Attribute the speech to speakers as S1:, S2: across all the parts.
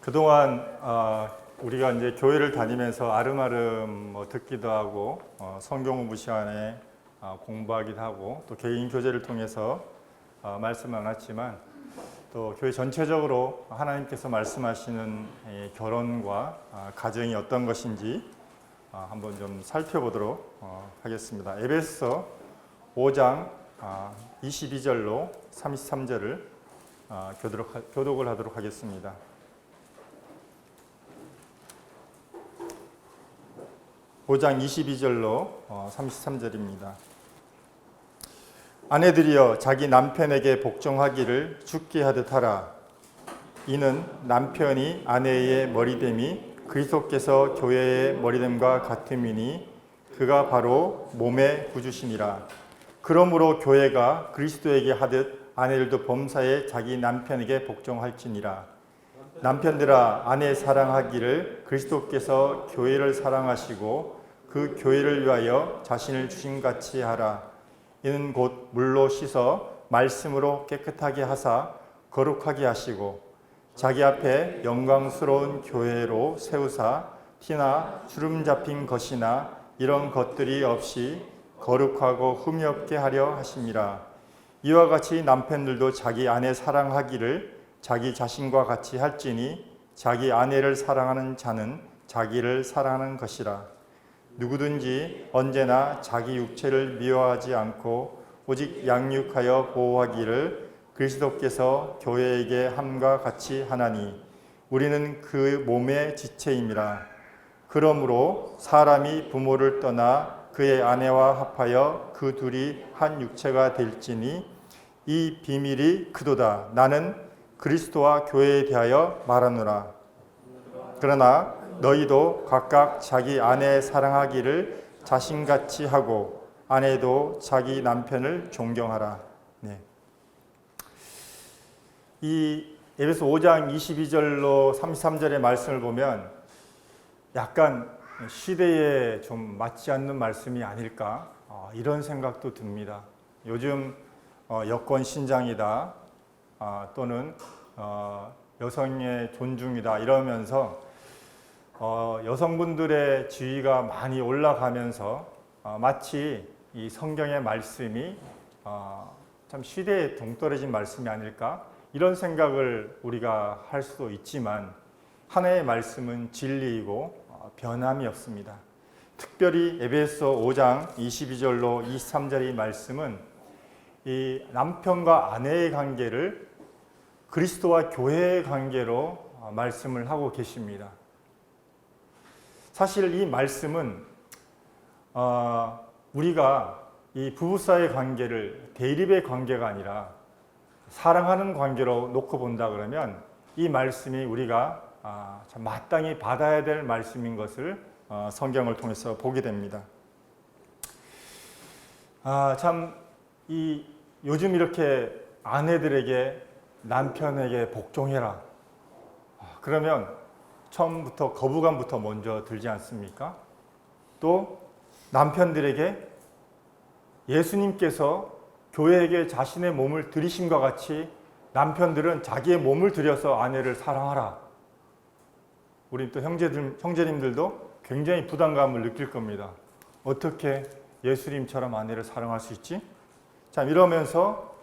S1: 그동안 우리가 이제 교회를 다니면서 아름아름 듣기도 하고 성경 공부 시간에 공부하기도 하고 또 개인 교제를 통해서 말씀을 나눴지만 또 교회 전체적으로 하나님께서 말씀하시는 결혼과 가정이 어떤 것인지 한번 좀 살펴보도록 하겠습니다. 에베소 5장 22절로 33절을 교독을 하도록 하겠습니다. (5장 22절로 33절입니다) 아내들이여 자기 남편에게 복종하기를 죽게 하듯 하라. 이는 남편이 아내의 머리됨이 그리스도께서 교회의 머리됨과 같음이니 그가 바로 몸의 구주심이라. 그러므로 교회가 그리스도에게 하듯 아내들도 범사에 자기 남편에게 복종할지니라. 남편들아 아내 사랑하기를 그리스도께서 교회를 사랑하시고 그 교회를 위하여 자신을 주심같이 하라. 이는 곧 물로 씻어 말씀으로 깨끗하게 하사 거룩하게 하시고 자기 앞에 영광스러운 교회로 세우사 티나 주름 잡힌 것이나 이런 것들이 없이 거룩하고 흠이 없게 하려 하심이라. 이와 같이 남편들도 자기 아내 사랑하기를 자기 자신과 같이 할지니 자기 아내를 사랑하는 자는 자기를 사랑하는 것이라. 누구든지 언제나 자기 육체를 미워하지 않고 오직 양육하여 보호하기를 그리스도께서 교회에게 함과 같이 하나니 우리는 그 몸의 지체임이라. 그러므로 사람이 부모를 떠나 그의 아내와 합하여 그 둘이 한 육체가 될지니 이 비밀이 그도다. 나는 그리스도와 교회에 대하여 말하노라. 그러나 너희도 각각 자기 아내 사랑하기를 자신같이 하고 아내도 자기 남편을 존경하라. 네. 이 에베소 5장 22절로 33절의 말씀을 보면 약간 시대에 좀 맞지 않는 말씀이 아닐까 이런 생각도 듭니다. 요즘 여권 신장이다 또는 여성의 존중이다 이러면서 여성분들의 지위가 많이 올라가면서 마치 이 성경의 말씀이 참 시대에 동떨어진 말씀이 아닐까 이런 생각을 우리가 할 수도 있지만 하나의 말씀은 진리이고 변함이 없습니다. 특별히 에베소 5장 22절로 23절의 말씀은 이 남편과 아내의 관계를 그리스도와 교회의 관계로 말씀을 하고 계십니다. 사실 이 말씀은 우리가 이 부부 사이의 관계를 대립의 관계가 아니라 사랑하는 관계로 놓고 본다 그러면 이 말씀이 우리가 참 마땅히 받아야 될 말씀인 것을 성경을 통해서 보게 됩니다. 참 이 요즘 이렇게 아내들에게 남편에게 복종해라 그러면 처음부터 거부감부터 먼저 들지 않습니까? 또 남편들에게 예수님께서 교회에게 자신의 몸을 드리심과 같이 남편들은 자기의 몸을 들여서 아내를 사랑하라. 우리 또 형제님들도 굉장히 부담감을 느낄 겁니다. 어떻게 예수님처럼 아내를 사랑할 수 있지? 참 이러면서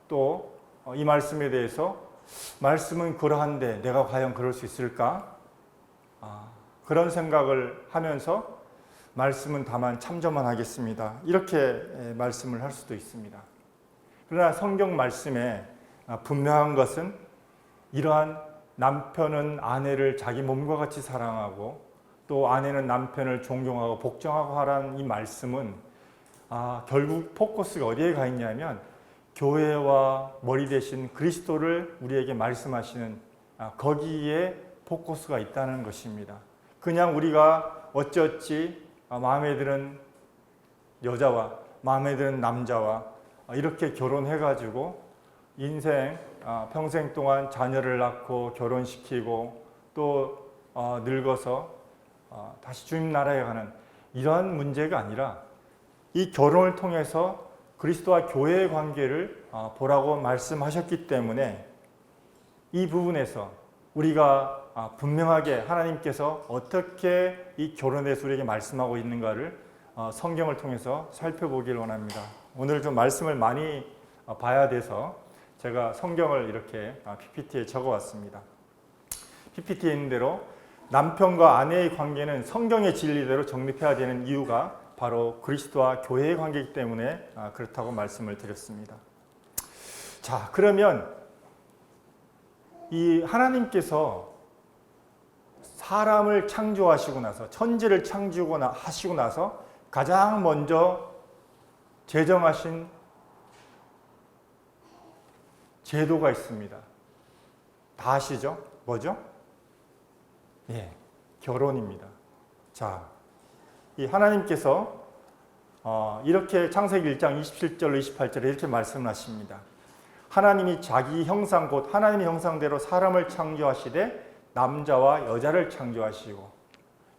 S1: 또 이 말씀에 대해서 말씀은 그러한데 내가 과연 그럴 수 있을까? 그런 생각을 하면서 말씀은 다만 참조만 하겠습니다. 이렇게 말씀을 할 수도 있습니다. 그러나 성경 말씀에 분명한 것은 이러한 남편은 아내를 자기 몸과 같이 사랑하고 또 아내는 남편을 존경하고 복종하고 하라는 이 말씀은 결국 포커스가 어디에 가 있냐면 교회와 머리 대신 그리스도를 우리에게 말씀하시는 거기에 포커스가 있다는 것입니다. 그냥 우리가 어찌어찌 마음에 드는 여자와 마음에 드는 남자와 이렇게 결혼해가지고 인생 평생 동안 자녀를 낳고 결혼시키고 또 늙어서 다시 주님 나라에 가는 이러한 문제가 아니라 이 결혼을 통해서 그리스도와 교회의 관계를 보라고 말씀하셨기 때문에 이 부분에서 우리가 분명하게 하나님께서 어떻게 이 결혼에 대해서 우리에게 말씀하고 있는가를 성경을 통해서 살펴보길 원합니다. 오늘 좀 말씀을 많이 봐야 돼서 제가 성경을 이렇게 PPT에 적어왔습니다. PPT에 있는 대로 남편과 아내의 관계는 성경의 진리대로 정립해야 되는 이유가 바로 그리스도와 교회의 관계이기 때문에 그렇다고 말씀을 드렸습니다. 자, 그러면 이 하나님께서 사람을 창조하시고 나서 천지를 창조하시고 나서 가장 먼저 제정하신 제도가 있습니다. 다 아시죠? 뭐죠? 예, 결혼입니다. 자, 이 하나님께서 이렇게 창세기 1장 27절로 28절에 이렇게 말씀하십니다. 하나님이 자기 형상 곧 하나님의 형상대로 사람을 창조하시되 남자와 여자를 창조하시고,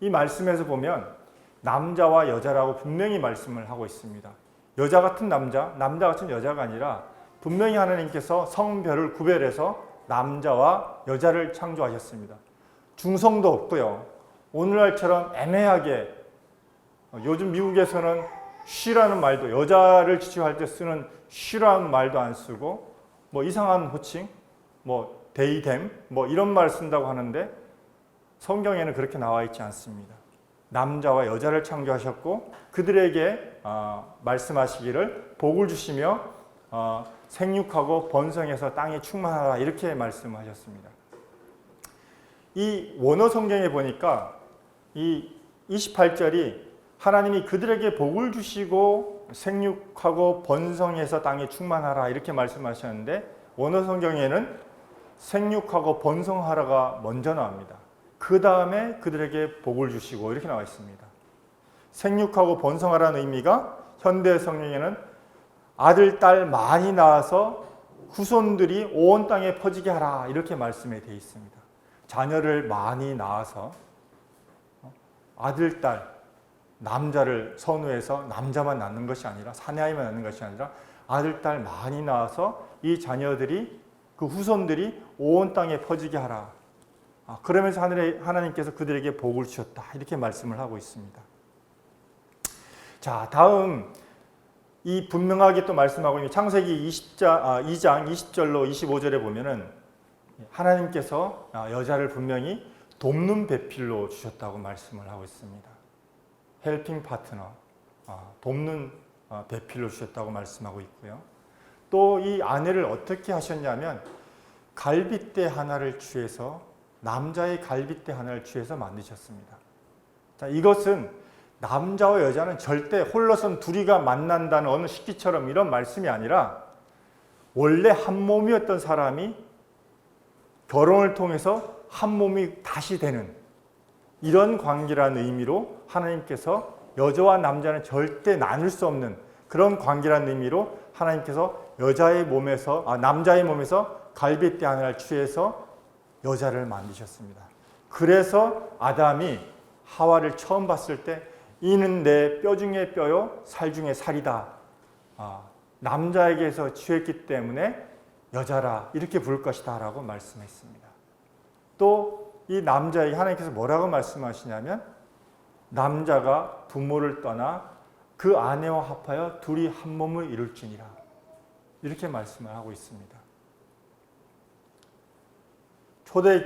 S1: 이 말씀에서 보면 남자와 여자라고 분명히 말씀을 하고 있습니다. 여자 같은 남자, 남자 같은 여자가 아니라 분명히 하나님께서 성별을 구별해서 남자와 여자를 창조하셨습니다. 중성도 없고요. 오늘날처럼 애매하게, 요즘 미국에서는 she라는 말도, 여자를 지칭할 때 쓰는 she라는 말도 안 쓰고 뭐 이상한 호칭, 뭐 they, them, 뭐 이런 말 쓴다고 하는데 성경에는 그렇게 나와 있지 않습니다. 남자와 여자를 창조하셨고 그들에게 말씀하시기를 복을 주시며 생육하고 번성해서 땅에 충만하라, 이렇게 말씀하셨습니다. 이 원어 성경에 보니까 이 28절이 하나님이 그들에게 복을 주시고 생육하고 번성해서 땅에 충만하라, 이렇게 말씀하셨는데 원어 성경에는 생육하고 번성하라가 먼저 나옵니다. 그 다음에 그들에게 복을 주시고 이렇게 나와 있습니다. 생육하고 번성하라는 의미가 현대 성경에는 아들, 딸 많이 낳아서 후손들이 온 땅에 퍼지게 하라, 이렇게 말씀이 되어 있습니다. 자녀를 많이 낳아서 아들, 딸, 남자를 선호해서 남자만 낳는 것이 아니라, 사내아이만 낳는 것이 아니라 아들, 딸 많이 낳아서 이 자녀들이, 그 후손들이 온 땅에 퍼지게 하라. 그러면서 하나님께서 그들에게 복을 주셨다, 이렇게 말씀을 하고 있습니다. 자, 다음 이 분명하게 또 말씀하고 있는 창세기 2장 20절로 25절에 보면은 하나님께서 여자를 분명히 돕는 배필로 주셨다고 말씀을 하고 있습니다. 헬핑 파트너, 돕는 배필로 주셨다고 말씀하고 있고요. 또 이 아내를 어떻게 하셨냐면 갈빗대 하나를 취해서, 남자의 갈빗대 하나를 취해서 만드셨습니다. 자, 이것은 남자와 여자는 절대 홀로선 둘이가 만난다는 어느 시기처럼 이런 말씀이 아니라 원래 한 몸이었던 사람이 결혼을 통해서 한 몸이 다시 되는 이런 관계라는 의미로 하나님께서 여자와 남자는 절대 나눌 수 없는 그런 관계라는 의미로 하나님께서 남자의 몸에서 갈빗대 하나를 취해서 여자를 만드셨습니다. 그래서 아담이 하와를 처음 봤을 때 이는 내 뼈 중에 뼈요 살 중에 살이다. 남자에게서 취했기 때문에 여자라, 이렇게 부를 것이다 라고 말씀했습니다. 또 이 남자에게 하나님께서 뭐라고 말씀하시냐면 남자가 부모를 떠나 그 아내와 합하여 둘이 한 몸을 이룰지니라, 이렇게 말씀을 하고 있습니다. 초대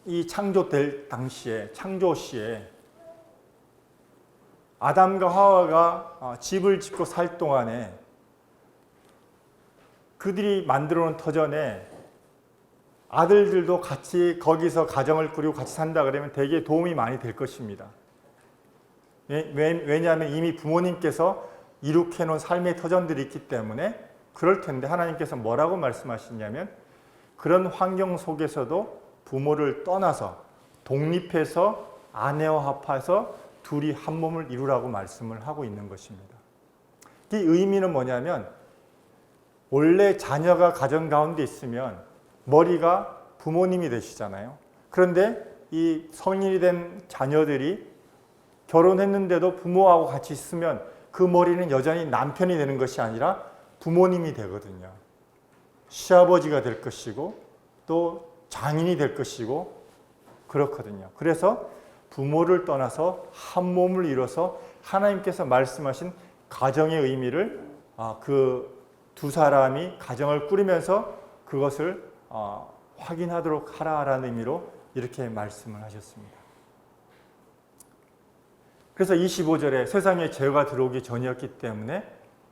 S1: 이 창조될 당시에, 창조 시에 아담과 하와가 집을 짓고 살 동안에 그들이 만들어 놓은 터전에 아들들도 같이 거기서 가정을 꾸리고 같이 산다 그러면 되게 도움이 많이 될 것입니다. 왜냐하면 이미 부모님께서 이룩해 놓은 삶의 터전들이 있기 때문에 그럴 텐데 하나님께서 뭐라고 말씀하시냐면 그런 환경 속에서도 부모를 떠나서 독립해서 아내와 합해서 둘이 한 몸을 이루라고 말씀을 하고 있는 것입니다. 이 의미는 뭐냐면 원래 자녀가 가정 가운데 있으면 머리가 부모님이 되시잖아요. 그런데 이 성인이 된 자녀들이 결혼했는데도 부모하고 같이 있으면 그 머리는 여전히 남편이 되는 것이 아니라 부모님이 되거든요. 시아버지가 될 것이고 또 장인이 될 것이고 그렇거든요. 그래서 부모를 떠나서 한 몸을 이뤄서 하나님께서 말씀하신 가정의 의미를 그 두 사람이 가정을 꾸리면서 그것을 확인하도록 하라라는 의미로 이렇게 말씀을 하셨습니다. 그래서 25절에 세상에 죄가 들어오기 전이었기 때문에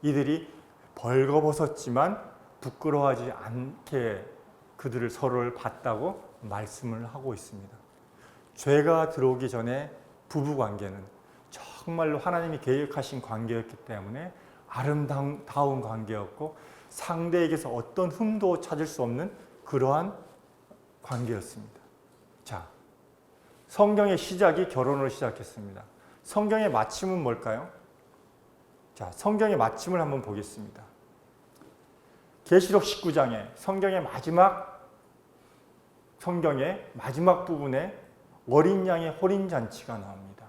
S1: 이들이 벌거벗었지만 부끄러워하지 않게 그들을 서로를 봤다고 말씀을 하고 있습니다. 죄가 들어오기 전에 부부관계는 정말로 하나님이 계획하신 관계였기 때문에 아름다운 관계였고 상대에게서 어떤 흠도 찾을 수 없는 그러한 관계였습니다. 자, 성경의 시작이 결혼으로 시작했습니다. 성경의 마침은 뭘까요? 자, 성경의 마침을 한번 보겠습니다. 계시록 19장에 성경의 마지막 부분에 어린 양의 혼인잔치가 나옵니다.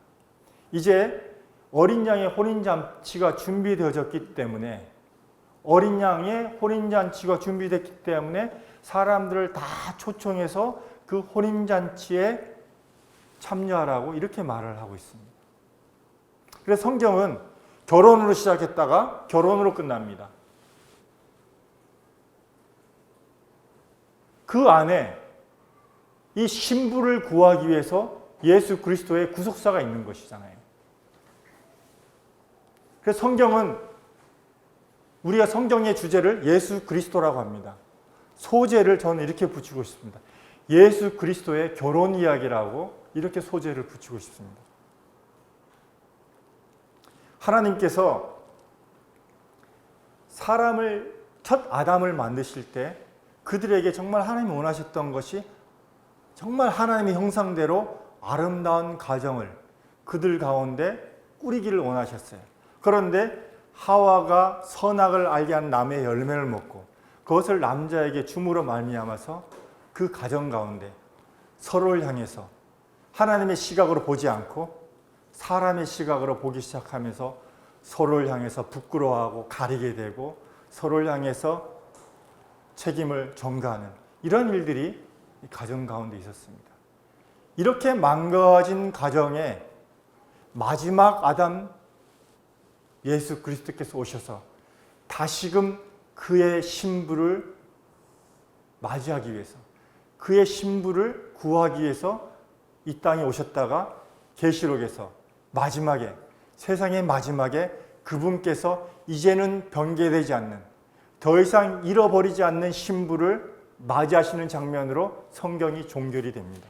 S1: 이제 어린 양의 혼인잔치가 준비되어졌기 때문에 사람들을 다 초청해서 그 혼인잔치에 참여하라고 이렇게 말을 하고 있습니다. 그래서 성경은 결혼으로 시작했다가 결혼으로 끝납니다. 그 안에 이 신부를 구하기 위해서 예수 그리스도의 구속사가 있는 것이잖아요. 그래서 성경은 우리가 성경의 주제를 예수 그리스도라고 합니다. 소재를 저는 이렇게 붙이고 싶습니다. 예수 그리스도의 결혼 이야기라고 이렇게 소재를 붙이고 싶습니다. 하나님께서 첫 아담을 만드실 때 그들에게 정말 하나님이 원하셨던 것이 정말 하나님의 형상대로 아름다운 가정을 그들 가운데 꾸리기를 원하셨어요. 그런데 하와가 선악을 알게 한 나무의 열매를 먹고 그것을 남자에게 줌으로 말미암아서 그 가정 가운데 서로를 향해서 하나님의 시각으로 보지 않고 사람의 시각으로 보기 시작하면서 서로를 향해서 부끄러워하고 가리게 되고 서로를 향해서 책임을 전가하는 이런 일들이 가정 가운데 있었습니다. 이렇게 망가진 가정에 마지막 아담 예수 그리스도께서 오셔서 다시금 그의 신부를 맞이하기 위해서 그의 신부를 구하기 위해서 이 땅에 오셨다가 계시록에서 마지막에 세상의 마지막에 그분께서 이제는 변개되지 않는 더 이상 잃어버리지 않는 신부를 맞이하시는 장면으로 성경이 종결이 됩니다.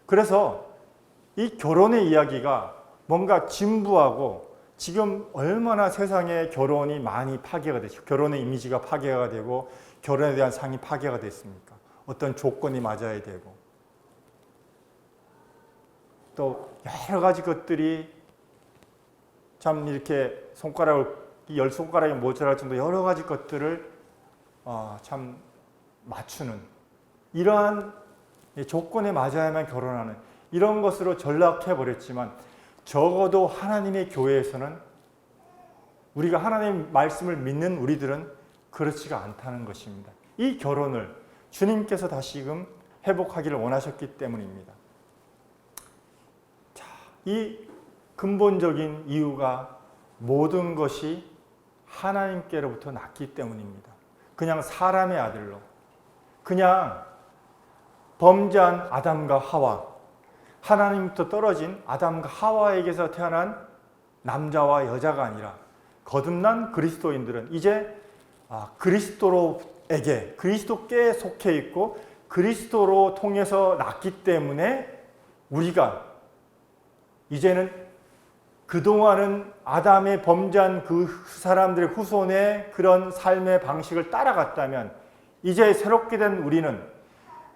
S1: 그래서 이 결혼의 이야기가 뭔가 진부하고 지금 얼마나 세상에 결혼이 많이 파괴가 됐죠. 결혼의 이미지가 파괴가 되고 결혼에 대한 상이 파괴가 됐습니까? 어떤 조건이 맞아야 되고 또 여러 가지 것들이 참 이렇게 열 손가락에 모자랄 정도 여러 가지 것들을 참 맞추는 이러한 조건에 맞아야만 결혼하는 이런 것으로 전락해버렸지만 적어도 하나님의 교회에서는 우리가 하나님의 말씀을 믿는 우리들은 그렇지가 않다는 것입니다. 이 결혼을 주님께서 다시금 회복하기를 원하셨기 때문입니다. 자, 이 근본적인 이유가 모든 것이 하나님께로부터 났기 때문입니다. 그냥 사람의 아들로 그냥 범죄한 아담과 하와 하나님부터 떨어진 아담과 하와에게서 태어난 남자와 여자가 아니라 거듭난 그리스도인들은 이제 그리스도께 속해 있고 그리스도로 통해서 났기 때문에 우리가 이제는 그동안은 아담의 범죄한 그 사람들의 후손의 그런 삶의 방식을 따라갔다면 이제 새롭게 된 우리는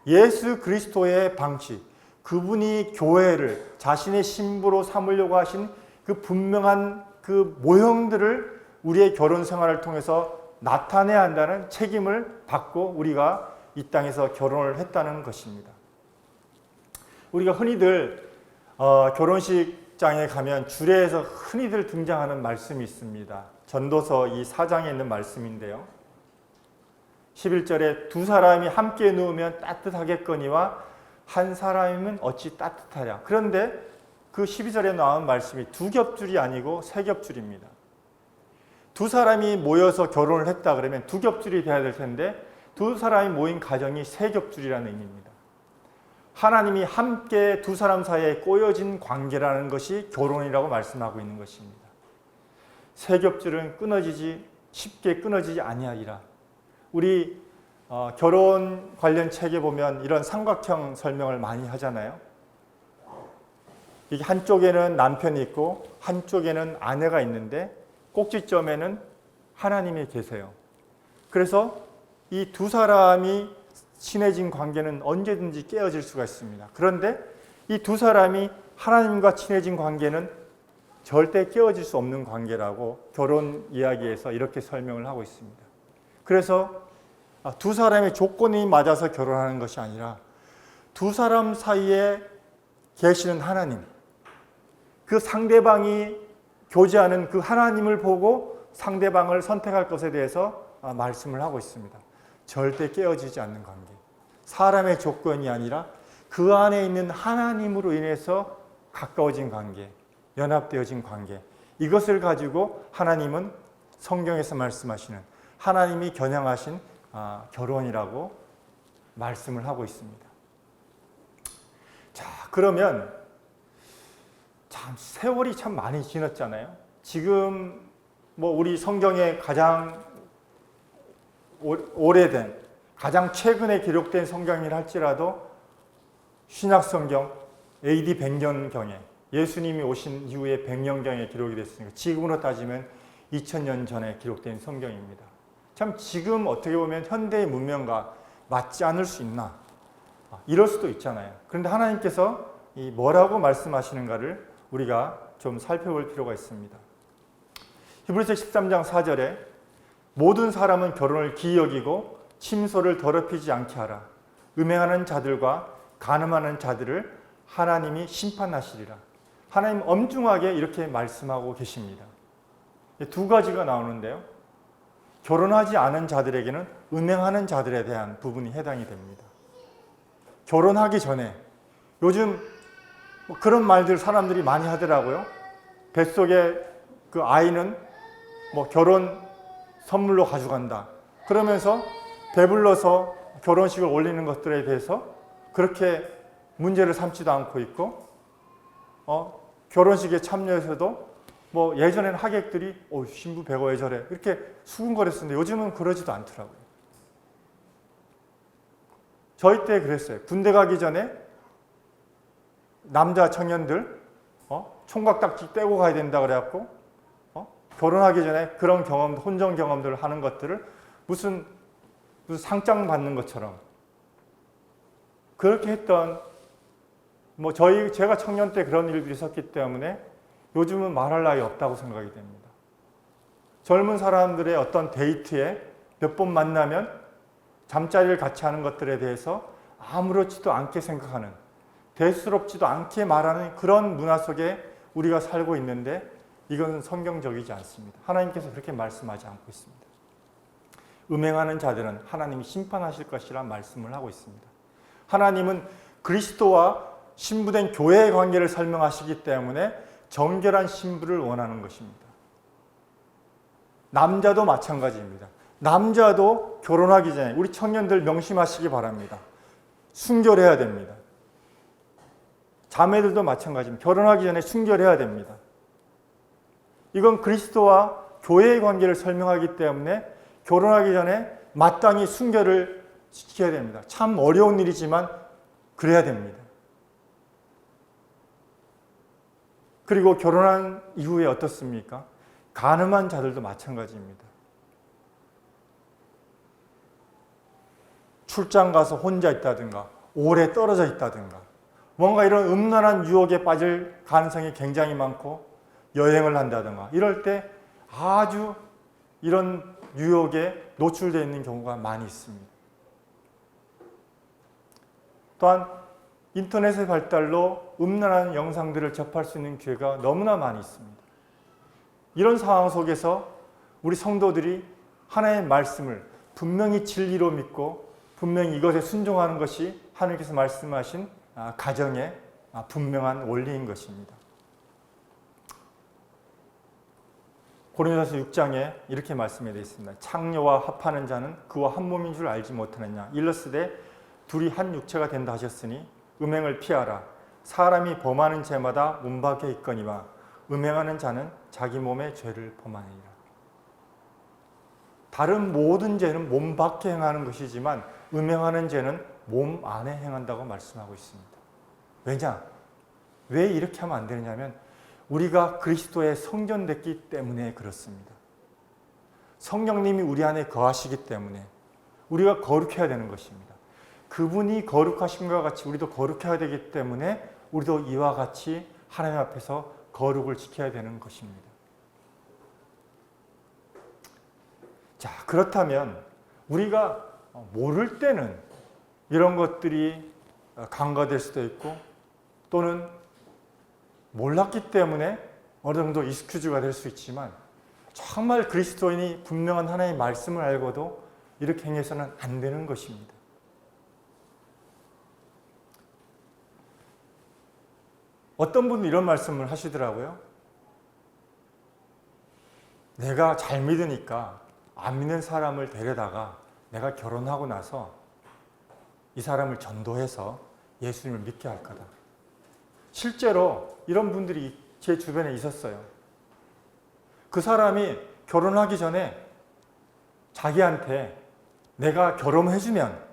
S1: 예수 그리스도의 방식, 그분이 교회를 자신의 신부로 삼으려고 하신 그 분명한 그 모형들을 우리의 결혼 생활을 통해서 나타내야 한다는 책임을 받고 우리가 이 땅에서 결혼을 했다는 것입니다. 우리가 흔히들 결혼식장에 가면 주례에서 흔히들 등장하는 말씀이 있습니다. 전도서 이 4장에 있는 말씀인데요. 11절에 두 사람이 함께 누우면 따뜻하겠거니와 한 사람이면 어찌 따뜻하랴. 그런데 그 12절에 나온 말씀이 두 겹줄이 아니고 세 겹줄입니다. 두 사람이 모여서 결혼을 했다 그러면 두 겹줄이 돼야 될 텐데 두 사람이 모인 가정이 세 겹줄이라는 의미입니다. 하나님이 함께 두 사람 사이에 꼬여진 관계라는 것이 결혼이라고 말씀하고 있는 것입니다. 세 겹줄은 쉽게 끊어지지 아니하리라. 우리 결혼 관련 책에 보면 이런 삼각형 설명을 많이 하잖아요. 이게 한쪽에는 남편이 있고 한쪽에는 아내가 있는데 꼭지점에는 하나님이 계세요. 그래서 이 두 사람이 친해진 관계는 언제든지 깨어질 수가 있습니다. 그런데 이 두 사람이 하나님과 친해진 관계는 절대 깨어질 수 없는 관계라고 결혼 이야기에서 이렇게 설명을 하고 있습니다. 그래서 두 사람의 조건이 맞아서 결혼하는 것이 아니라 두 사람 사이에 계시는 하나님, 그 상대방이 교제하는 그 하나님을 보고 상대방을 선택할 것에 대해서 말씀을 하고 있습니다. 절대 깨어지지 않는 관계. 사람의 조건이 아니라 그 안에 있는 하나님으로 인해서 가까워진 관계, 연합되어진 관계. 이것을 가지고 하나님은 성경에서 말씀하시는 하나님이 겨냥하신 결혼이라고 말씀을 하고 있습니다. 자, 그러면 참 세월이 참 많이 지났잖아요. 지금 우리 성경에 가장 오래된, 가장 최근에 기록된 성경이라 할지라도 신약 성경 AD 100년경에 예수님이 오신 이후에 100년경에 기록이 됐으니까 지금으로 따지면 2000년 전에 기록된 성경입니다. 참 지금 어떻게 보면 현대의 문명과 맞지 않을 수 있나? 이럴 수도 있잖아요. 그런데 하나님께서 뭐라고 말씀하시는가를 우리가 좀 살펴볼 필요가 있습니다. 히브리서 13장 4절에 모든 사람은 결혼을 기이 여기고 침소를 더럽히지 않게 하라. 음행하는 자들과 간음하는 자들을 하나님이 심판하시리라. 하나님 엄중하게 이렇게 말씀하고 계십니다. 두 가지가 나오는데요. 결혼하지 않은 자들에게는 음행하는 자들에 대한 부분이 해당이 됩니다. 결혼하기 전에 요즘 그런 말들 사람들이 많이 하더라고요. 뱃속에 그 아이는 결혼 선물로 가져간다. 그러면서 배불러서 결혼식을 올리는 것들에 대해서 그렇게 문제를 삼지도 않고 있고, 결혼식에 참여해서도 예전에는 하객들이 신부 배가 왜 저래 이렇게 수군거렸었는데 요즘은 그러지도 않더라고요. 저희 때 그랬어요. 군대 가기 전에 남자 청년들 총각딱지 떼고 가야 된다 그래갖고 결혼하기 전에 그런 경험, 혼전 경험들을 하는 것들을 무슨 상장 받는 것처럼 그렇게 했던 제가 청년 때 그런 일들이 있었기 때문에 요즘은 말할 나위 없다고 생각이 됩니다. 젊은 사람들의 어떤 데이트에 몇 번 만나면 잠자리를 같이 하는 것들에 대해서 아무렇지도 않게 생각하는, 대수롭지도 않게 말하는 그런 문화 속에 우리가 살고 있는데 이건 성경적이지 않습니다. 하나님께서 그렇게 말씀하지 않고 있습니다. 음행하는 자들은 하나님이 심판하실 것이라 말씀을 하고 있습니다. 하나님은 그리스도와 신부된 교회의 관계를 설명하시기 때문에 정결한 신부를 원하는 것입니다. 남자도 마찬가지입니다. 남자도 결혼하기 전에 우리 청년들 명심하시기 바랍니다. 순결해야 됩니다. 자매들도 마찬가지입니다. 결혼하기 전에 순결해야 됩니다. 이건 그리스도와 교회의 관계를 설명하기 때문에 결혼하기 전에 마땅히 순결을 지켜야 됩니다. 참 어려운 일이지만 그래야 됩니다. 그리고 결혼한 이후에 어떻습니까? 간음한 자들도 마찬가지입니다. 출장 가서 혼자 있다든가 오래 떨어져 있다든가 뭔가 이런 음란한 유혹에 빠질 가능성이 굉장히 많고 여행을 한다든가 이럴 때 아주 이런 유혹에 노출되어 있는 경우가 많이 있습니다. 또한 인터넷의 발달로 음란한 영상들을 접할 수 있는 기회가 너무나 많이 있습니다. 이런 상황 속에서 우리 성도들이 하나님의 말씀을 분명히 진리로 믿고 분명히 이것에 순종하는 것이 하나님께서 말씀하신 가정의 분명한 원리인 것입니다. 고린도서 6장에 이렇게 말씀이 되어 있습니다. 창녀와 합하는 자는 그와 한 몸인 줄 알지 못하느냐. 일러스되 둘이 한 육체가 된다 하셨으니 음행을 피하라. 사람이 범하는 죄마다 몸 밖에 있거니와 음행하는 자는 자기 몸의 죄를 범하느니라. 다른 모든 죄는 몸 밖에 행하는 것이지만 음행하는 죄는 몸 안에 행한다고 말씀하고 있습니다. 왜냐? 왜 이렇게 하면 안 되느냐면 우리가 그리스도의 성전됐기 때문에 그렇습니다. 성령님이 우리 안에 거하시기 때문에 우리가 거룩해야 되는 것입니다. 그분이 거룩하심과 같이 우리도 거룩해야 되기 때문에 우리도 이와 같이 하나님 앞에서 거룩을 지켜야 되는 것입니다. 자, 그렇다면 우리가 모를 때는 이런 것들이 간과될 수도 있고 또는 몰랐기 때문에 어느 정도 익스큐즈가 될 수 있지만 정말 그리스도인이 분명한 하나님의 말씀을 알고도 이렇게 행해서는 안 되는 것입니다. 어떤 분은 이런 말씀을 하시더라고요. 내가 잘 믿으니까 안 믿는 사람을 데려다가 내가 결혼하고 나서 이 사람을 전도해서 예수님을 믿게 할 거다. 실제로 이런 분들이 제 주변에 있었어요. 그 사람이 결혼하기 전에 자기한테 내가 결혼해주면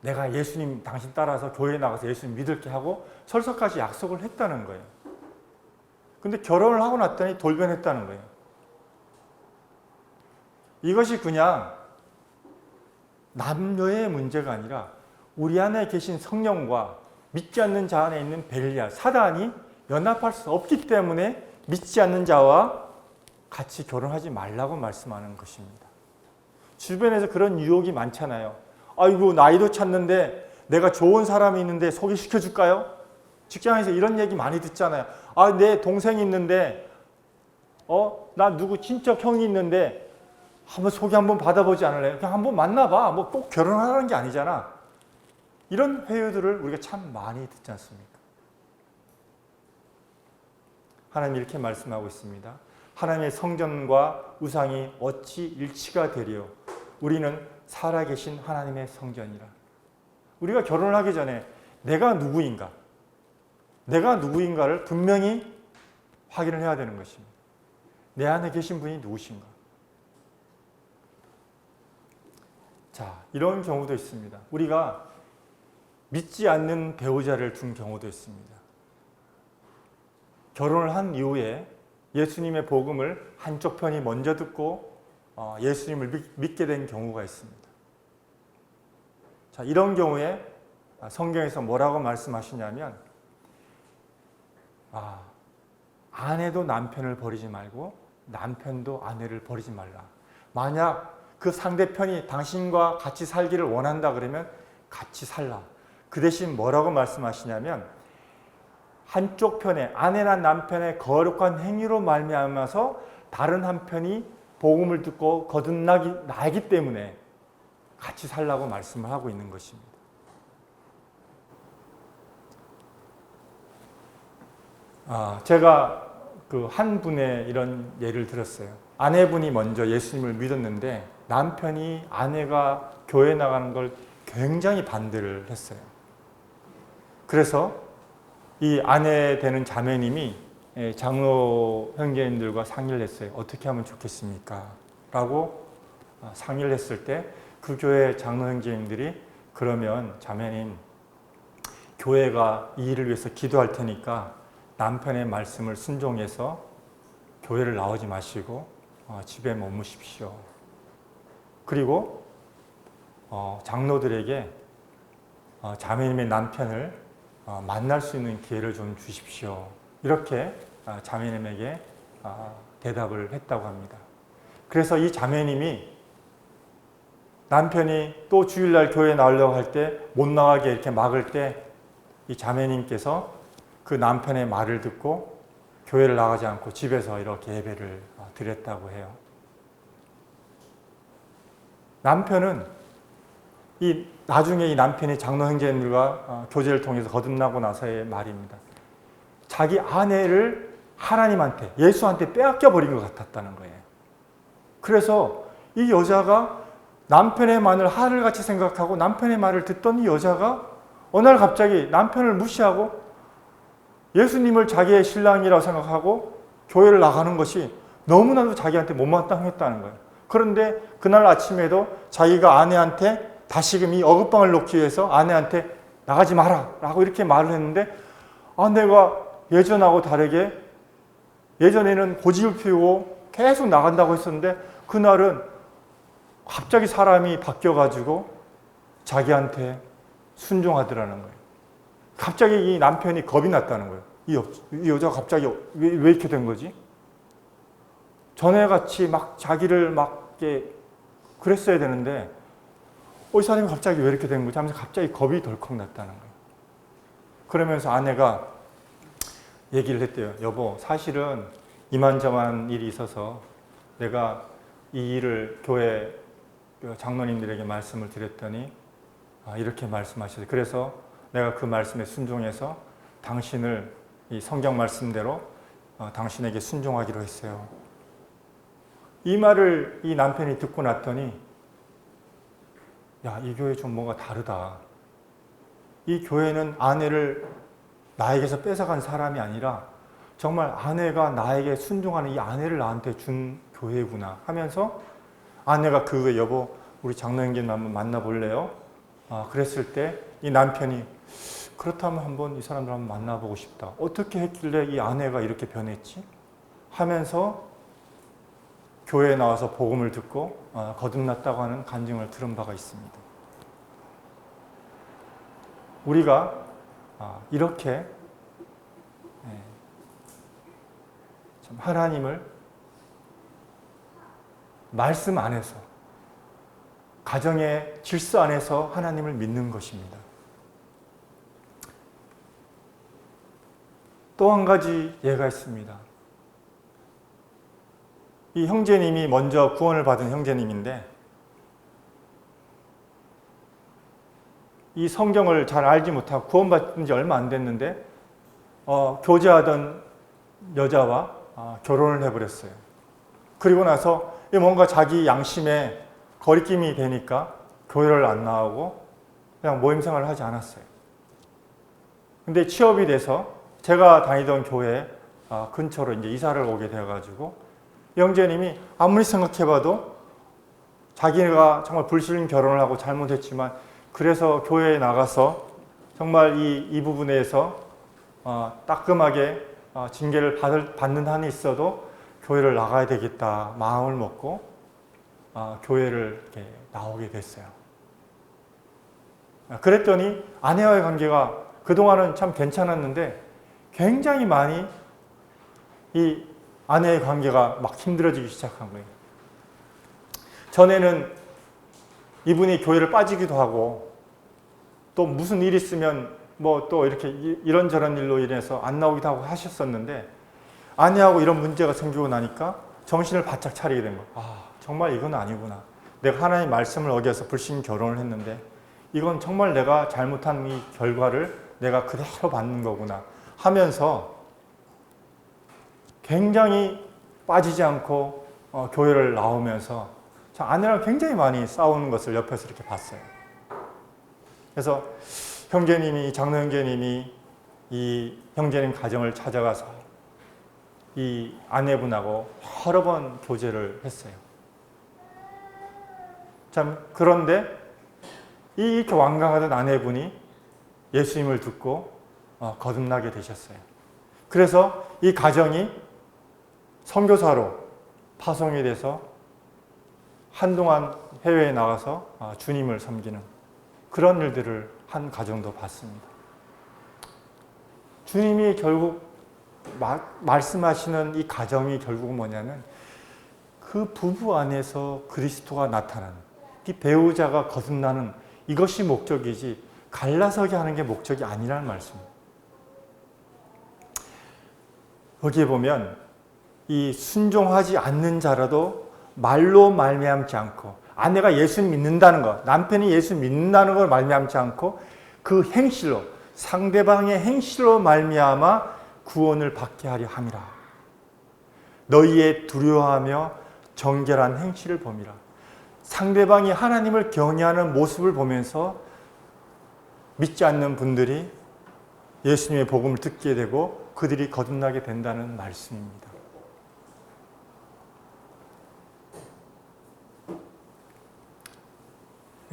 S1: 내가 예수님 당신 따라서 교회에 나가서 예수님 믿을게 하고 설사까지 약속을 했다는 거예요. 근데 결혼을 하고 났더니 돌변했다는 거예요. 이것이 그냥 남녀의 문제가 아니라 우리 안에 계신 성령과 믿지 않는 자 안에 있는 벨리알, 사단이 연합할 수 없기 때문에 믿지 않는 자와 같이 결혼하지 말라고 말씀하는 것입니다. 주변에서 그런 유혹이 많잖아요. 아이고 나이도 찼는데 내가 좋은 사람이 있는데 소개시켜 줄까요? 직장에서 이런 얘기 많이 듣잖아요. 아, 내 동생이 있는데 나 누구 친척 형이 있는데 한번 소개 한번 받아보지 않을래요? 그냥 한번 만나봐. 뭐 꼭 결혼하라는 게 아니잖아. 이런 회유들을 우리가 참 많이 듣지 않습니까? 하나님 이렇게 말씀하고 있습니다. 하나님의 성전과 우상이 어찌 일치가 되리요? 우리는 살아계신 하나님의 성전이라. 우리가 결혼을 하기 전에 내가 누구인가? 내가 누구인가를 분명히 확인을 해야 되는 것입니다. 내 안에 계신 분이 누구신가? 자, 이런 경우도 있습니다. 우리가 믿지 않는 배우자를 둔 경우도 있습니다. 결혼을 한 이후에 예수님의 복음을 한쪽 편이 먼저 듣고 예수님을 믿게 된 경우가 있습니다. 자, 이런 경우에 성경에서 뭐라고 말씀하시냐면 아내도 남편을 버리지 말고 남편도 아내를 버리지 말라. 만약 그 상대편이 당신과 같이 살기를 원한다 그러면 같이 살라. 그 대신 뭐라고 말씀하시냐면 한쪽 편에 아내나 남편의 거룩한 행위로 말미암아서 다른 한편이 복음을 듣고 거듭나기 때문에 같이 살라고 말씀을 하고 있는 것입니다. 제가 그 한 분의 이런 예를 들었어요. 아내분이 먼저 예수님을 믿었는데 남편이 아내가 교회 나가는 걸 굉장히 반대를 했어요. 그래서 이 아내 되는 자매님이 장로 형제님들과 상의를 했어요. 어떻게 하면 좋겠습니까? 라고 상의를 했을 때 그 교회 장로 형제님들이 그러면 자매님 교회가 이 일을 위해서 기도할 테니까 남편의 말씀을 순종해서 교회를 나오지 마시고 집에 머무십시오. 그리고 장로들에게 자매님의 남편을 만날 수 있는 기회를 좀 주십시오. 이렇게 자매님에게 대답을 했다고 합니다. 그래서 이 자매님이 남편이 또 주일날 교회에 나오려고 할 때 못 나가게 이렇게 막을 때 이 자매님께서 그 남편의 말을 듣고 교회를 나가지 않고 집에서 이렇게 예배를 드렸다고 해요. 남편은 나중에 이 남편이 장로 형제님들과 교제를 통해서 거듭나고 나서의 말입니다. 자기 아내를 하나님한테, 예수한테 빼앗겨 버린 것 같았다는 거예요. 그래서 이 여자가 남편의 말을 하늘같이 생각하고 남편의 말을 듣던 이 여자가 어느 날 갑자기 남편을 무시하고 예수님을 자기의 신랑이라고 생각하고 교회를 나가는 것이 너무나도 자기한테 못마땅했다는 거예요. 그런데 그날 아침에도 자기가 아내한테 다시금 이 어긋방을 놓기 위해서 아내한테 나가지 마라 라고 이렇게 말을 했는데, 아내가 예전하고 다르게 예전에는 고집을 피우고 계속 나간다고 했었는데 그날은 갑자기 사람이 바뀌어가지고 자기한테 순종하더라는 거예요. 갑자기 이 남편이 겁이 났다는 거예요. 이 여자가 갑자기 왜 이렇게 된 거지? 전에같이 막 자기를 막 이렇게 그랬어야 되는데 이 사람이 갑자기 왜 이렇게 된 거지? 하면서 갑자기 겁이 덜컥 났다는 거예요. 그러면서 아내가 얘기를 했대요. 여보, 사실은 이만저만 일이 있어서 내가 이 일을 교회 장로님들에게 말씀을 드렸더니 이렇게 말씀하셨어요. 그래서 내가 그 말씀에 순종해서 당신을 이 성경 말씀대로 당신에게 순종하기로 했어요. 이 말을 이 남편이 듣고 났더니 야, 이 교회 좀 뭔가 다르다. 이 교회는 아내를 나에게서 뺏어간 사람이 아니라 정말 아내가 나에게 순종하는 이 아내를 나한테 준 교회구나 하면서 아내가 그 후에 여보, 우리 장로 형제님 한번 만나볼래요? 그랬을 때 이 남편이 그렇다면 한번 이 사람들 한번 만나보고 싶다. 어떻게 했길래 이 아내가 이렇게 변했지? 하면서 교회에 나와서 복음을 듣고 거듭났다고 하는 간증을 들은 바가 있습니다. 우리가 이렇게 하나님을 말씀 안에서, 가정의 질서 안에서 하나님을 믿는 것입니다. 또 한 가지 예가 있습니다. 이 형제님이 먼저 구원을 받은 형제님인데 이 성경을 잘 알지 못하고 구원받은 지 얼마 안 됐는데 교제하던 여자와 결혼을 해버렸어요. 그리고 나서 뭔가 자기 양심에 거리낌이 되니까 교회를 안 나오고 그냥 모임생활을 하지 않았어요. 근데 취업이 돼서 제가 다니던 교회 근처로 이제 이사를 오게 되어가지고 형제님이 아무리 생각해봐도 자기가 정말 불신 결혼을 하고 잘못했지만 그래서 교회에 나가서 정말 이 부분에서 따끔하게 징계를 받는 한이 있어도 교회를 나가야 되겠다 마음을 먹고 교회를 이렇게 나오게 됐어요. 그랬더니 아내와의 관계가 그동안은 참 괜찮았는데 굉장히 많이 이 아내의 관계가 막 힘들어지기 시작한 거예요. 전에는 이분이 교회를 빠지기도 하고 또 무슨 일이 있으면 뭐 또 이렇게 이런저런 일로 인해서 안 나오기도 하고 하셨었는데 아내하고 이런 문제가 생기고 나니까 정신을 바짝 차리게 된 거예요. 정말 이건 아니구나. 내가 하나님의 말씀을 어겨서 불신 결혼을 했는데 이건 정말 내가 잘못한 이 결과를 내가 그대로 받는 거구나 하면서 굉장히 빠지지 않고 교회를 나오면서 아내랑 굉장히 많이 싸우는 것을 옆에서 이렇게 봤어요. 그래서 장로 형제님이 이 형제님 가정을 찾아가서 이 아내분하고 여러 번 교제를 했어요. 참 그런데 이렇게 완강하던 아내분이 예수님을 듣고 거듭나게 되셨어요. 그래서 이 가정이 선교사로 파송이 돼서 한동안 해외에 나가서 주님을 섬기는 그런 일들을 한 가정도 봤습니다. 주님이 결국 말씀하시는 이 가정이 결국 뭐냐면 그 부부 안에서 그리스도가 나타나는 이 배우자가 거듭나는 이것이 목적이지 갈라서게 하는 게 목적이 아니라는 말씀입니다. 여기에 보면 이 순종하지 않는 자라도 말로 말미암지 않고 아내가 예수 믿는다는 것, 남편이 예수 믿는다는 걸 말미암지 않고 그 행실로, 상대방의 행실로 말미암아 구원을 받게 하려 함이라. 너희의 두려워하며 정결한 행실을 봄이라. 상대방이 하나님을 경외하는 모습을 보면서 믿지 않는 분들이 예수님의 복음을 듣게 되고 그들이 거듭나게 된다는 말씀입니다.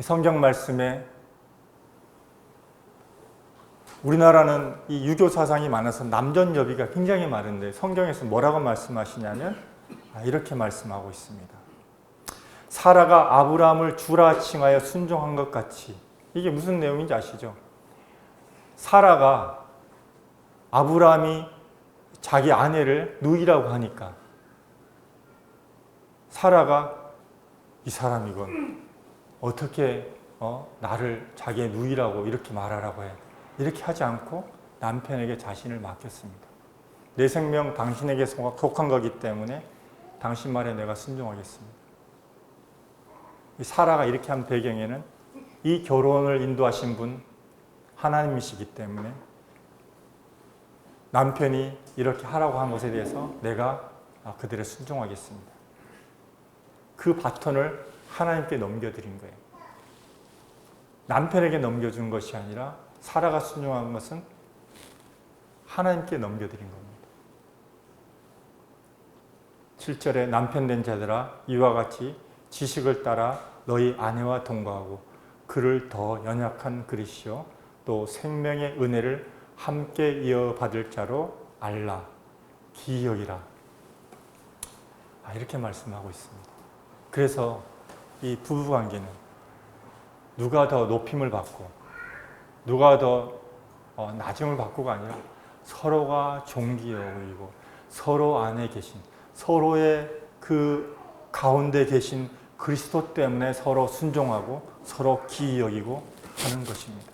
S1: 성경 말씀에 우리나라는 이 유교 사상이 많아서 남전여비가 굉장히 많은데 성경에서 뭐라고 말씀하시냐면 이렇게 말씀하고 있습니다. 사라가 아브라함을 주라 칭하여 순종한 것 같이. 이게 무슨 내용인지 아시죠? 사라가 아브라함이 자기 아내를 누이라고 하니까 사라가 이 사람이건 어떻게 나를 자기의 누이라고 이렇게 말하라고 해. 이렇게 하지 않고 남편에게 자신을 맡겼습니다. 내 생명 당신에게 속한 거기 때문에 당신 말에 내가 순종하겠습니다. 이 사라가 이렇게 한 배경에는 이 결혼을 인도하신 분 하나님이시기 때문에 남편이 이렇게 하라고 한 것에 대해서 내가 그들에 순종하겠습니다. 그 바톤을 하나님께 넘겨드린 거예요. 남편에게 넘겨준 것이 아니라 사라가 순종한 것은 하나님께 넘겨드린 겁니다. 7절에 남편 된 자들아 이와 같이 지식을 따라 너희 아내와 동거하고 그를 더 연약한 그릇이요 또 생명의 은혜를 함께 이어받을 자로 알라 기여기라. 이렇게 말씀하고 있습니다. 그래서 이 부부관계는 누가 더 높임을 받고 누가 더 낮음을 받고가 아니라 서로가 존귀 여기고 서로 안에 계신 서로의 그 가운데 계신 그리스도 때문에 서로 순종하고 서로 기이 여기고 하는 것입니다.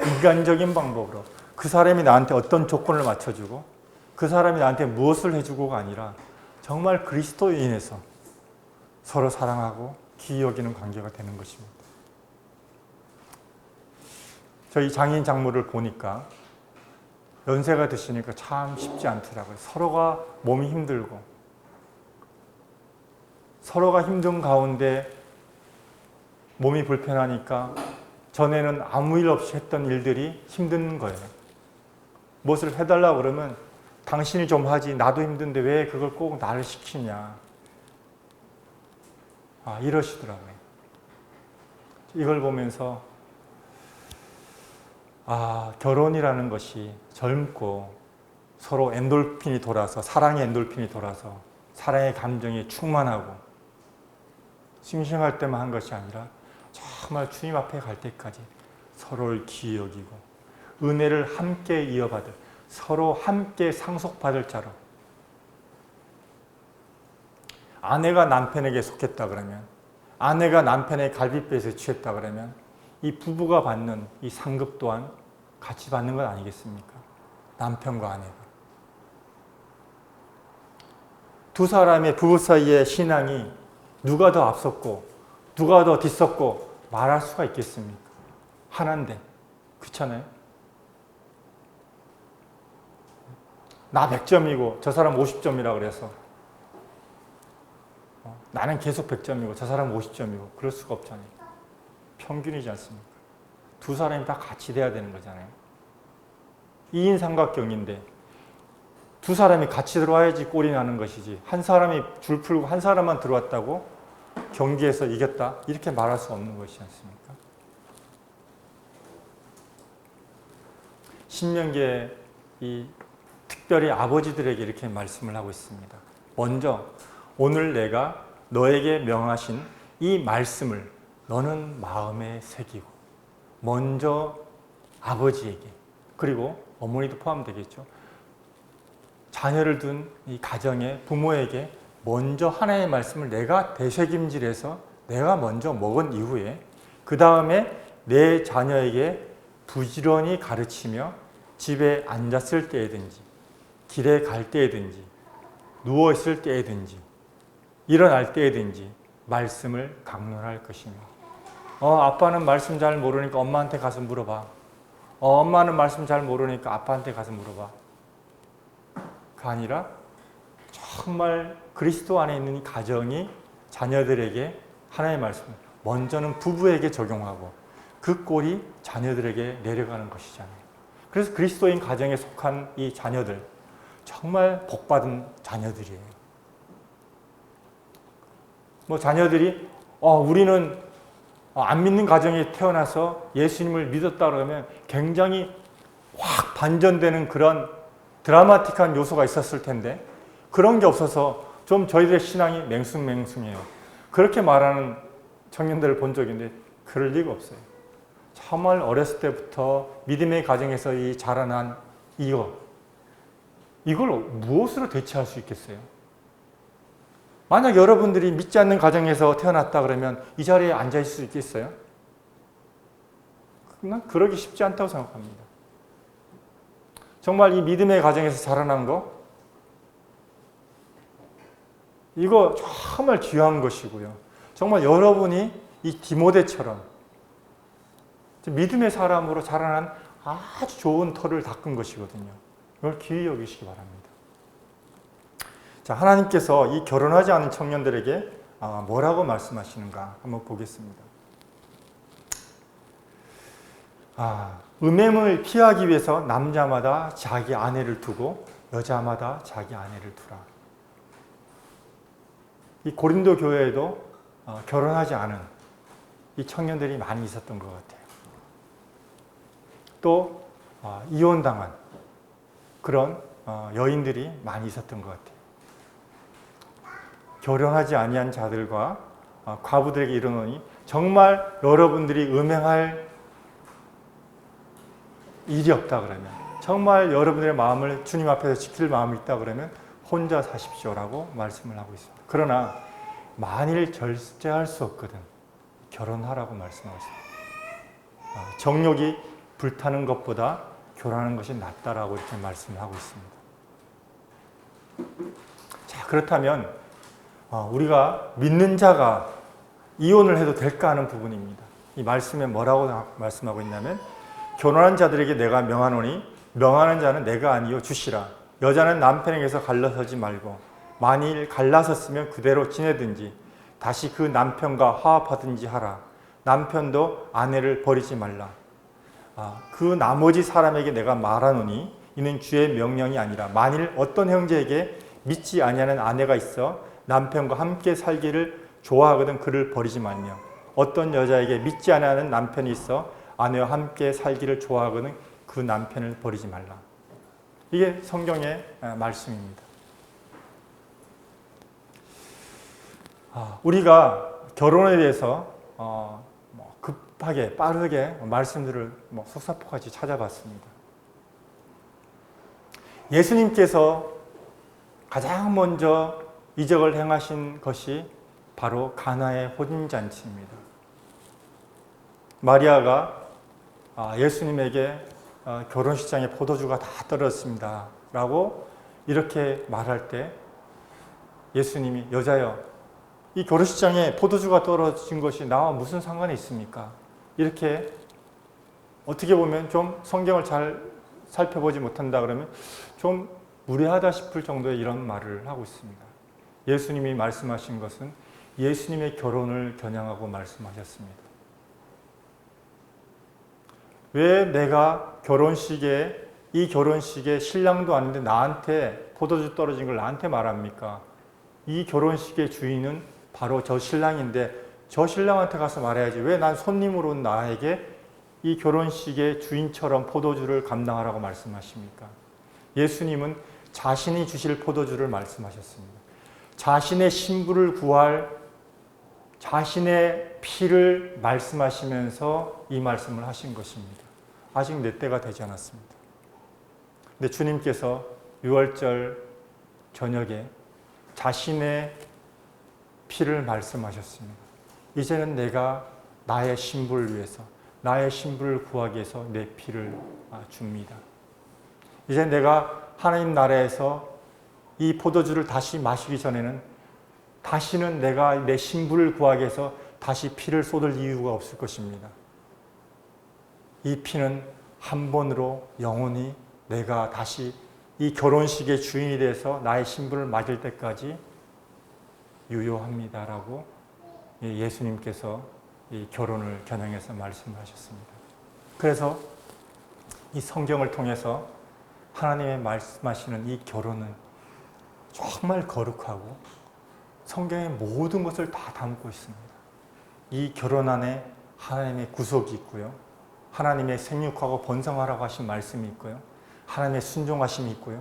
S1: 인간적인 방법으로 그 사람이 나한테 어떤 조건을 맞춰주고 그 사람이 나한테 무엇을 해주고가 아니라 정말 그리스도에 인해서 서로 사랑하고 기이 여기는 관계가 되는 것입니다. 저희 장인 장모를 보니까 연세가 드시니까 참 쉽지 않더라고요. 서로가 몸이 힘들고 서로가 힘든 가운데 몸이 불편하니까 전에는 아무 일 없이 했던 일들이 힘든 거예요. 무엇을 해달라고 그러면 당신이 좀 하지 나도 힘든데 왜 그걸 꼭 나를 시키냐. 이러시더라고요. 이걸 보면서 결혼이라는 것이 젊고 서로 엔돌핀이 돌아서 사랑의 엔돌핀이 돌아서 사랑의 감정이 충만하고 싱싱할 때만 한 것이 아니라 정말 주님 앞에 갈 때까지 서로를 기이 여기고 은혜를 함께 이어받을 서로 함께 상속받을 자로 아내가 남편에게 속했다 그러면 아내가 남편의 갈비뼈에서 취했다 그러면 이 부부가 받는 이 상급 또한 같이 받는 것 아니겠습니까? 남편과 아내가. 두 사람의 부부 사이의 신앙이 누가 더 앞섰고 누가 더 뒤섰고 말할 수가 있겠습니까? 하나인데. 그렇잖아요? 나 100점이고 저 사람 50점이라 그래서 나는 계속 100점이고 저 사람 50점이고 그럴 수가 없잖아요. 평균이지 않습니까? 두 사람이 다 같이 돼야 되는 거잖아요. 2인 삼각경인데 두 사람이 같이 들어와야지 골이 나는 것이지 한 사람이 줄 풀고 한 사람만 들어왔다고 경기에서 이겼다 이렇게 말할 수 없는 것이지 않습니까? 신명기에 이 특별히 아버지들에게 이렇게 말씀을 하고 있습니다. 먼저 오늘 내가 너에게 명하신 이 말씀을 너는 마음에 새기고 먼저 아버지에게 그리고 어머니도 포함되겠죠. 자녀를 둔 이 가정의 부모에게 먼저 하나님의 말씀을 내가 되새김질해서 내가 먼저 먹은 이후에 그 다음에 내 자녀에게 부지런히 가르치며 집에 앉았을 때든지 길에 갈 때든지 누워있을 때든지 일어날 때든지 말씀을 강론할 것이며, 아빠는 말씀 잘 모르니까 엄마한테 가서 물어봐. 엄마는 말씀 잘 모르니까 아빠한테 가서 물어봐. 가 아니라 정말 그리스도 안에 있는 이 가정이 자녀들에게 하나님의 말씀을 먼저는 부부에게 적용하고 그 꼴이 자녀들에게 내려가는 것이잖아요. 그래서 그리스도인 가정에 속한 이 자녀들, 정말 복받은 자녀들이에요. 자녀들이 우리는 안 믿는 가정에 태어나서 예수님을 믿었다 그러면 굉장히 확 반전되는 그런 드라마틱한 요소가 있었을 텐데 그런 게 없어서 좀 저희들의 신앙이 맹숭맹숭해요. 그렇게 말하는 청년들을 본 적이 있는데 그럴 리가 없어요. 정말 어렸을 때부터 믿음의 가정에서 이 자라난 이걸 무엇으로 대체할 수 있겠어요? 만약 여러분들이 믿지 않는 가정에서 태어났다 그러면 이 자리에 앉아 있을 수 있겠어요? 난 그러기 쉽지 않다고 생각합니다. 정말 이 믿음의 가정에서 자라난 거, 이거 정말 귀한 것이고요. 정말 여러분이 이 디모데처럼 믿음의 사람으로 자라난 아주 좋은 터를 닦은 것이거든요. 이걸 귀히 여기시기 바랍니다. 자, 하나님께서 이 결혼하지 않은 청년들에게 뭐라고 말씀하시는가 한번 보겠습니다. 음행을 피하기 위해서 남자마다 자기 아내를 두고 여자마다 자기 아내를 두라. 이 고린도 교회에도 결혼하지 않은 이 청년들이 많이 있었던 것 같아요. 또 이혼당한 그런 여인들이 많이 있었던 것 같아요. 결혼하지 아니한 자들과 과부들에게 이르노니 정말 여러분들이 음행할 일이 없다 그러면, 정말 여러분들의 마음을 주님 앞에서 지킬 마음이 있다 그러면 혼자 사십시오라고 말씀을 하고 있습니다. 그러나 만일 절제할 수 없거든 결혼하라고 말씀하십니다. 정욕이 불타는 것보다 결혼하는 것이 낫다라고 이렇게 말씀을 하고 있습니다. 자, 그렇다면 우리가 믿는 자가 이혼을 해도 될까 하는 부분입니다. 이 말씀에 뭐라고 말씀하고 있냐면, 결혼한 자들에게 내가 명하노니 명하는 자는 내가 아니요 주시라. 여자는 남편에게서 갈라서지 말고 만일 갈라섰으면 그대로 지내든지 다시 그 남편과 화합하든지 하라. 남편도 아내를 버리지 말라. 그 나머지 사람에게 내가 말하노니 이는 주의 명령이 아니라 만일 어떤 형제에게 믿지 아니하는 아내가 있어 남편과 함께 살기를 좋아하거든 그를 버리지 말며, 어떤 여자에게 믿지 아니하는 남편이 있어 아내와 함께 살기를 좋아하거든 그 남편을 버리지 말라. 이게 성경의 말씀입니다. 우리가 결혼에 대해서 급하게 빠르게 말씀들을 속사포같이 찾아봤습니다. 예수님께서 가장 먼저 이적을 행하신 것이 바로 가나의 혼인잔치입니다. 마리아가 예수님에게 결혼식장에 포도주가 다 떨어졌습니다 라고 이렇게 말할 때 예수님이 여자여, 이 결혼식장에 포도주가 떨어진 것이 나와 무슨 상관이 있습니까? 이렇게 어떻게 보면 좀 성경을 잘 살펴보지 못한다 그러면 좀 무례하다 싶을 정도의 이런 말을 하고 있습니다. 예수님이 말씀하신 것은 예수님의 결혼을 겨냥하고 말씀하셨습니다. 왜 내가 이 결혼식에 신랑도 아닌데 나한테 포도주 떨어진 걸 나한테 말합니까? 이 결혼식의 주인은 바로 저 신랑인데 저 신랑한테 가서 말해야지 왜 난 손님으로 온 나에게 이 결혼식의 주인처럼 포도주를 감당하라고 말씀하십니까? 예수님은 자신이 주실 포도주를 말씀하셨습니다. 자신의 신부를 구할 자신의 피를 말씀하시면서 이 말씀을 하신 것입니다. 아직 내 때가 되지 않았습니다. 근데 주님께서 유월절 저녁에 자신의 피를 말씀하셨습니다. 이제는 내가 나의 신부를 위해서, 나의 신부를 구하기 위해서 내 피를 줍니다. 이제 내가 하나님 나라에서 이 포도주를 다시 마시기 전에는 다시는 내가 내 신부를 구하기 위해서 다시 피를 쏟을 이유가 없을 것입니다. 이 피는 한 번으로 영원히 내가 다시 이 결혼식의 주인이 돼서 나의 신부를 맞을 때까지 유효합니다라고 예수님께서 이 결혼을 겨냥해서 말씀하셨습니다. 그래서 이 성경을 통해서 하나님의 말씀하시는 이 결혼은 정말 거룩하고 성경의 모든 것을 다 담고 있습니다. 이 결혼 안에 하나님의 구속이 있고요. 하나님의 생육하고 번성하라고 하신 말씀이 있고요. 하나님의 순종하심이 있고요.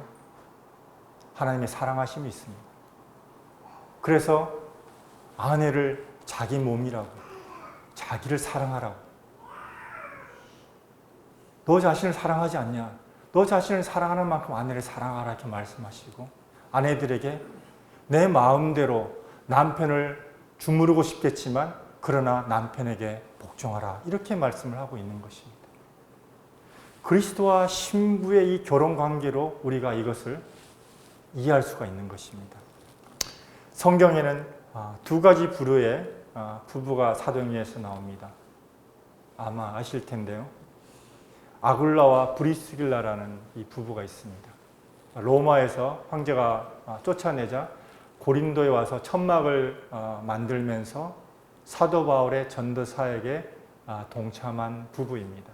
S1: 하나님의 사랑하심이 있습니다. 그래서 아내를 자기 몸이라고, 자기를 사랑하라고. 너 자신을 사랑하지 않냐? 너 자신을 사랑하는 만큼 아내를 사랑하라 이렇게 말씀하시고, 아내들에게 내 마음대로 남편을 주무르고 싶겠지만 그러나 남편에게 복종하라 이렇게 말씀을 하고 있는 것입니다. 그리스도와 신부의 이 결혼 관계로 우리가 이것을 이해할 수가 있는 것입니다. 성경에는 두 가지 부류의 부부가 사도행전에서 나옵니다. 아마 아실 텐데요. 아굴라와 브리스길라라는 이 부부가 있습니다. 로마에서 황제가 쫓아내자 고린도에 와서 천막을 만들면서 사도 바울의 전도 사역에 동참한 부부입니다.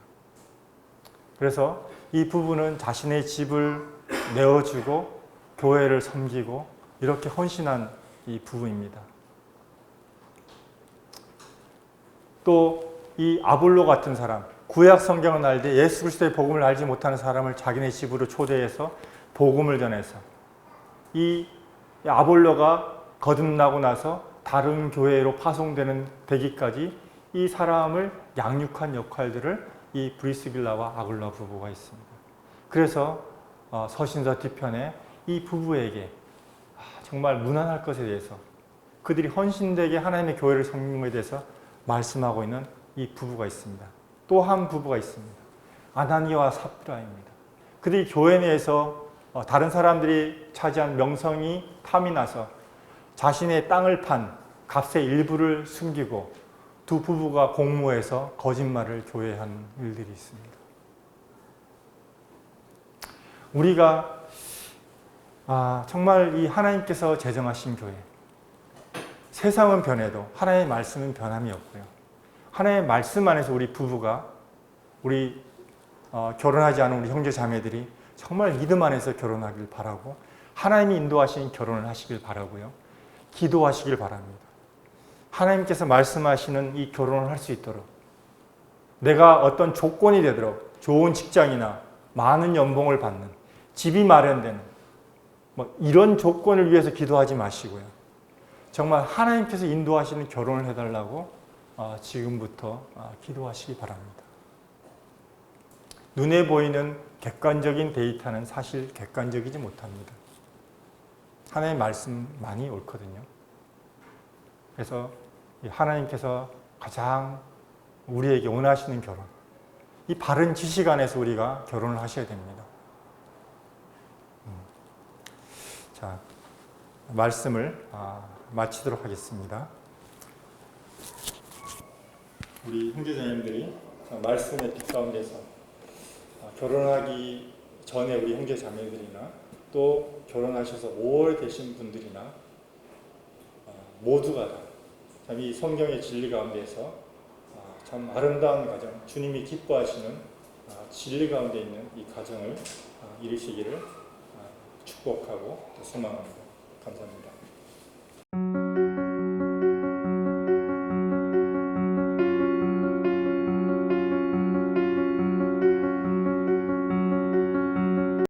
S1: 그래서 이 부부는 자신의 집을 내어주고 교회를 섬기고 이렇게 헌신한 이 부부입니다. 또 이 아볼로 같은 사람, 구약 성경을 알되 예수 그리스도의 복음을 알지 못하는 사람을 자기네 집으로 초대해서 복음을 전해서 이 아볼로가 거듭나고 나서 다른 교회로 파송되는 되기까지 이 사람을 양육한 역할들을 이 브리스길라와 아굴라 부부가 있습니다. 그래서 서신서 뒤편에 이 부부에게 정말 무난할 것에 대해서 그들이 헌신되게 하나님의 교회를 섬기는 것에 대해서 말씀하고 있는 이 부부가 있습니다. 또 한 부부가 있습니다. 아나니아와 삽비라입니다. 그들이 교회 내에서 다른 사람들이 차지한 명성이 탐이 나서 자신의 땅을 판 값의 일부를 숨기고 두 부부가 공모해서 거짓말을 교회한 일들이 있습니다. 우리가 정말 이 하나님께서 제정하신 교회, 세상은 변해도 하나님의 말씀은 변함이 없고요. 하나님의 말씀 안에서 우리 부부가 우리 결혼하지 않은 우리 형제 자매들이 정말 믿음 안에서 결혼하길 바라고 하나님이 인도하신 결혼을 하시길 바라고요. 기도하시길 바랍니다. 하나님께서 말씀하시는 이 결혼을 할 수 있도록 내가 어떤 조건이 되도록 좋은 직장이나 많은 연봉을 받는 집이 마련되는 이런 조건을 위해서 기도하지 마시고요. 정말 하나님께서 인도하시는 결혼을 해달라고 지금부터 기도하시기 바랍니다. 눈에 보이는 객관적인 데이터는 사실 객관적이지 못합니다. 하나님의 말씀만이 옳거든요. 그래서 하나님께서 가장 우리에게 원하시는 결혼, 이 바른 지식 안에서 우리가 결혼을 하셔야 됩니다. 자, 말씀을 마치도록 하겠습니다. 우리 형제자매들이 말씀의 빛 가운데서 결혼하기 전에 우리 형제자매들이나 또 결혼하셔서 오래되신 분들이나 모두가 다 이 성경의 진리 가운데서 참 아름다운 가정, 주님이 기뻐하시는 진리 가운데 있는 이 가정을 이루시기를 축복하고 소망합니다. 감사합니다.